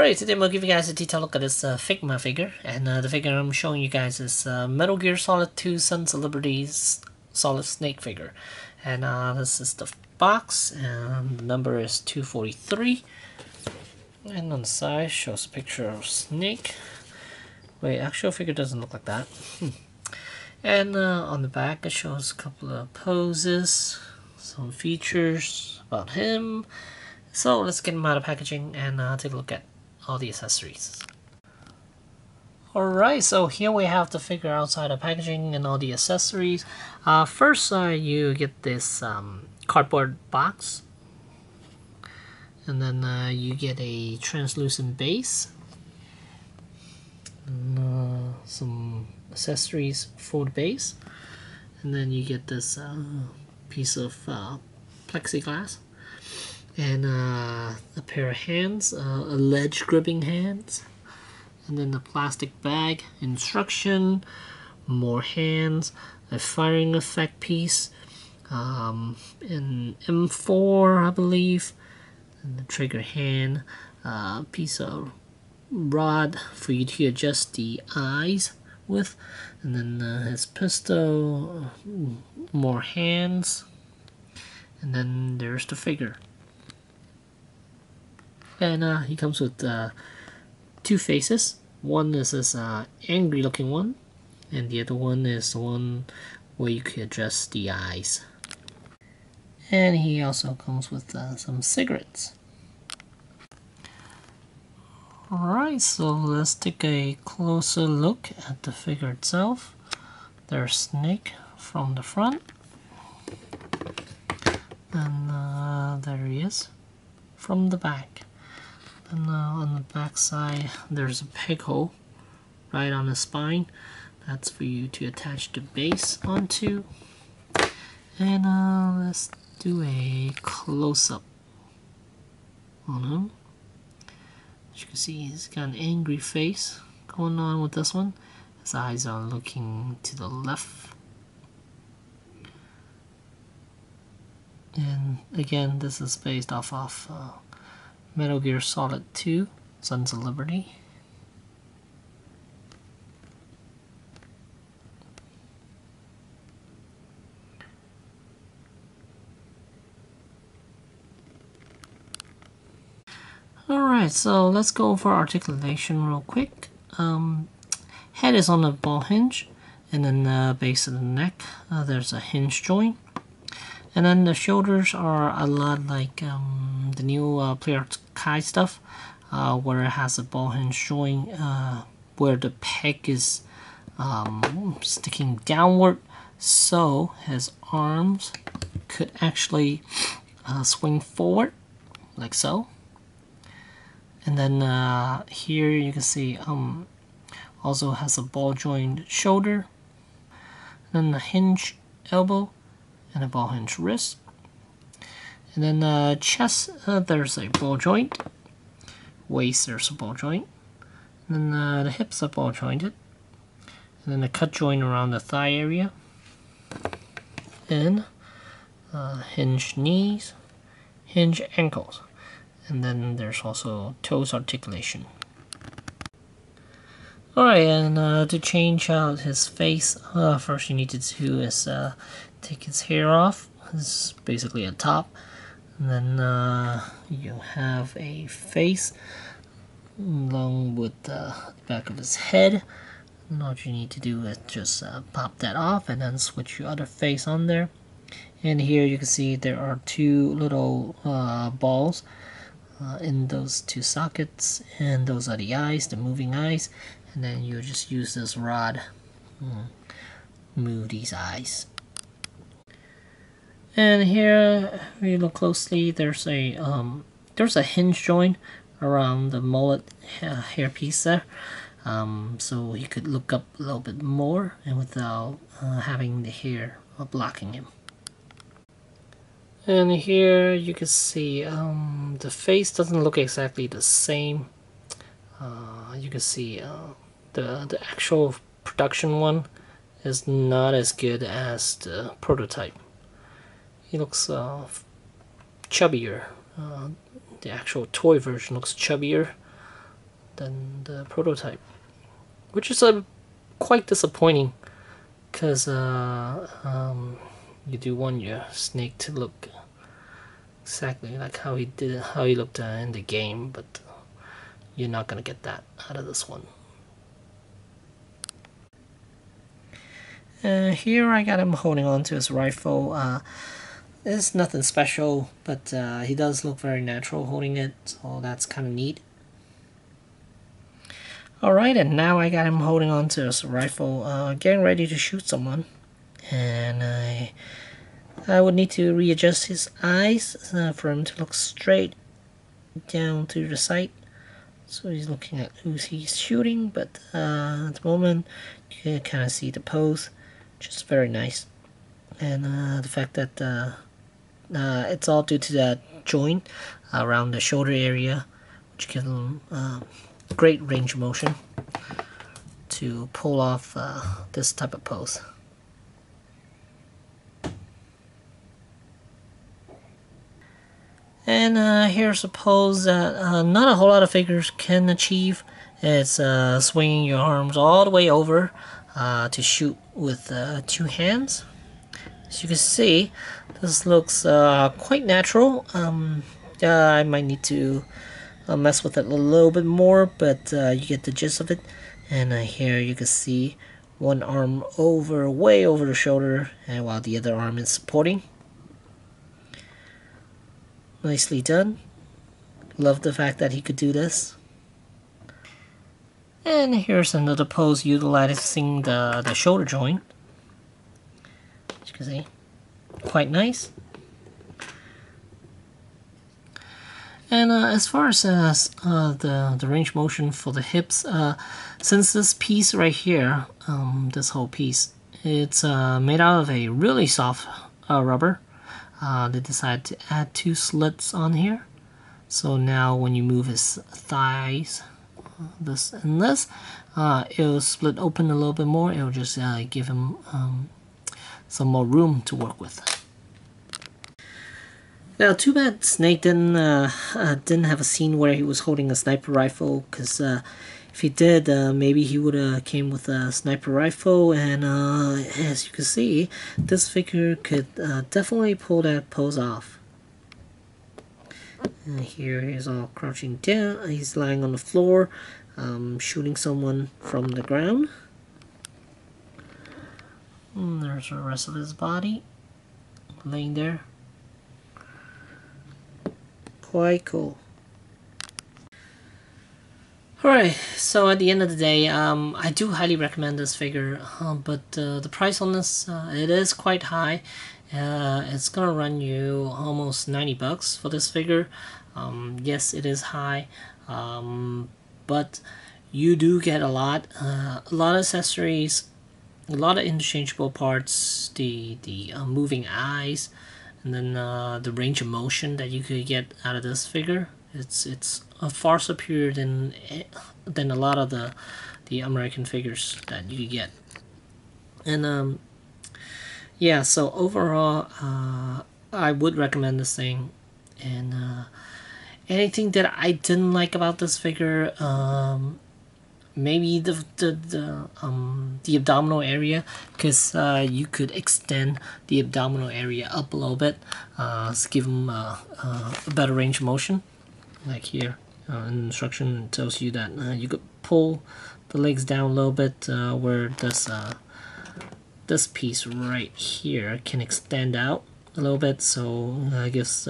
Alright, today I'm going to give you guys a detailed look at this Figma figure, and the figure I'm showing you guys is Metal Gear Solid 2 Sons of Liberty's Solid Snake figure. And this is the box, and the number is 243. And on the side shows a picture of Snake. Wait, actual figure doesn't look like that. And on the back it shows a couple of poses, some features about him. So let's get him out of packaging and take a look at all the accessories. Alright, so here we have the figure outside of packaging and all the accessories. First you get this cardboard box, and then you get a translucent base, and some accessories for the base, and then you get this piece of plexiglass, and a pair of hands, ledge gripping hands, and then the plastic bag, instruction, more hands, a firing effect piece, an M4 I believe, and the trigger hand, a piece of rod for you to adjust the eyes with, and then his pistol, more hands, and then there's the figure. And he comes with two faces. One is this angry looking one, and the other one is the one where you can adjust the eyes. And he also comes with some cigarettes. Alright, so let's take a closer look at the figure itself. There's Snake from the front, and there he is from the back. And on the back side there's a peg hole right on the spine. That's for you to attach the base onto. And let's do a close-up on him. As you can see, he's got an angry face going on with this one. His eyes are looking to the left. And again, this is based off of Metal Gear Solid 2 Sons of Liberty. Alright, so let's go over articulation real quick. Head is on a ball hinge, and then base of the neck, there's a hinge joint. And then the shoulders are a lot like the new Player Kai stuff, where it has a ball hinge joint where the peg is sticking downward, so his arms could actually swing forward like so. And then here you can see also has a ball joint shoulder, and then the hinge elbow, and a ball hinge wrist. And then chest, there's a ball joint. Waist, there's a ball joint. And then the hips are ball jointed. And then the cut joint around the thigh area. And hinge knees, hinge ankles. And then there's also toes articulation. Alright, and to change out his face, first you need to do is take his hair off. This is basically a top. And then you have a face along with the back of his head. And all you need to do is just pop that off and then switch your other face on there. And here you can see there are two little balls in those two sockets, and those are the eyes, the moving eyes. And then you just use this rod, move these eyes. And here, if you look closely, there's a hinge joint around the mullet hairpiece there, so he could look up a little bit more and without having the hair blocking him. And here you can see the face doesn't look exactly the same. You can see the actual production one is not as good as the prototype. He looks chubbier. The actual toy version looks chubbier. than the prototype, which is quite disappointing, because you do want your snake to look exactly like how he looked in the game, but you're not gonna get that out of this one. Here I got him holding on to his rifle. It's nothing special, but he does look very natural holding it, so that's kind of neat. Alright, and now I got him holding on to his rifle, getting ready to shoot someone. And I would need to readjust his eyes for him to look straight down to the sight. So he's looking at who he's shooting, but at the moment you can kind of see the pose, which is very nice. And the fact that it's all due to that joint around the shoulder area, which gives him great range of motion to pull off this type of pose. And here's a pose that not a whole lot of figures can achieve. It's swinging your arms all the way over to shoot with 2 hands. As you can see, this looks quite natural. I might need to mess with it a little bit more, but you get the gist of it. And here you can see one arm way over the shoulder, and while the other arm is supporting. Nicely done. Love the fact that he could do this. And here's another pose utilizing the shoulder joint. As you can see, quite nice. And as far as the range motion for the hips, since this piece right here, this whole piece, it's made out of a really soft rubber, they decided to add 2 slits on here. So now when you move his thighs, this and this, it'll split open a little bit more. It'll just give him some more room to work with. Now, too bad Snake didn't have a scene where he was holding a sniper rifle, because if he did, maybe he would have came with a sniper rifle, and as you can see, this figure could definitely pull that pose off. And here he's all crouching down, he's lying on the floor, shooting someone from the ground. And there's the rest of his body, laying there. Quite cool. Alright, so at the end of the day, I do highly recommend this figure, but the price on this, it is quite high. It's gonna run you almost 90 bucks for this figure. Yes, it is high, but you do get a lot of accessories, a lot of interchangeable parts, the moving eyes, and then the range of motion that you could get out of this figure. It's far superior than a lot of the American figures that you could get. And yeah, so overall, I would recommend this thing. And anything that I didn't like about this figure, maybe the abdominal area, because you could extend the abdominal area up a little bit to give them a better range of motion. Like here, instruction tells you that you could pull the legs down a little bit, where this piece right here can extend out a little bit, so gives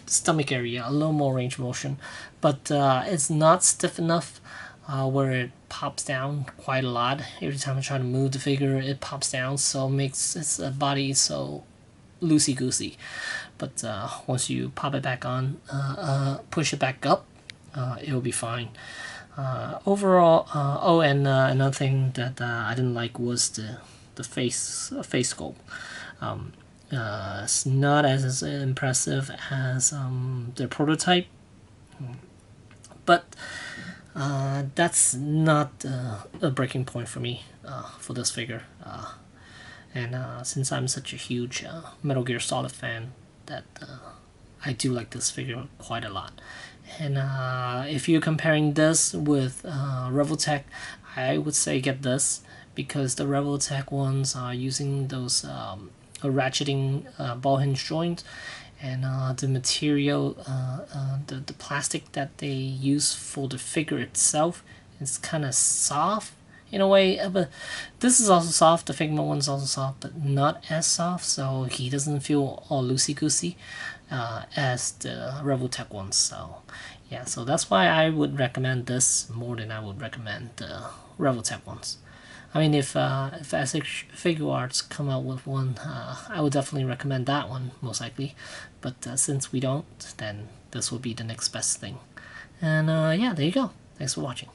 stomach area a little more range of motion, but it's not stiff enough where it pops down quite a lot. Every time I try to move the figure, it pops down, so it makes its body so loosey-goosey. But once you pop it back on, push it back up, it'll be fine. Overall, oh, and another thing that I didn't like was the face sculpt. It's not as impressive as their prototype, but that's not a breaking point for me for this figure. And since I'm such a huge Metal Gear Solid fan, that I do like this figure quite a lot. And if you're comparing this with Revoltech, I would say get this, because the Revoltech ones are using those ratcheting ball hinge joints, and the material, the plastic that they use for the figure itself is kind of soft in a way, but this is also soft. The Figma one's also soft, but not as soft, so he doesn't feel all loosey-goosey as the Revoltech ones. So yeah, so that's why I would recommend this more than I would recommend the Revoltech ones. I mean, if Essex Figure Arts come out with one, I would definitely recommend that one, most likely. But since we don't, then this will be the next best thing. And yeah, there you go. Thanks for watching.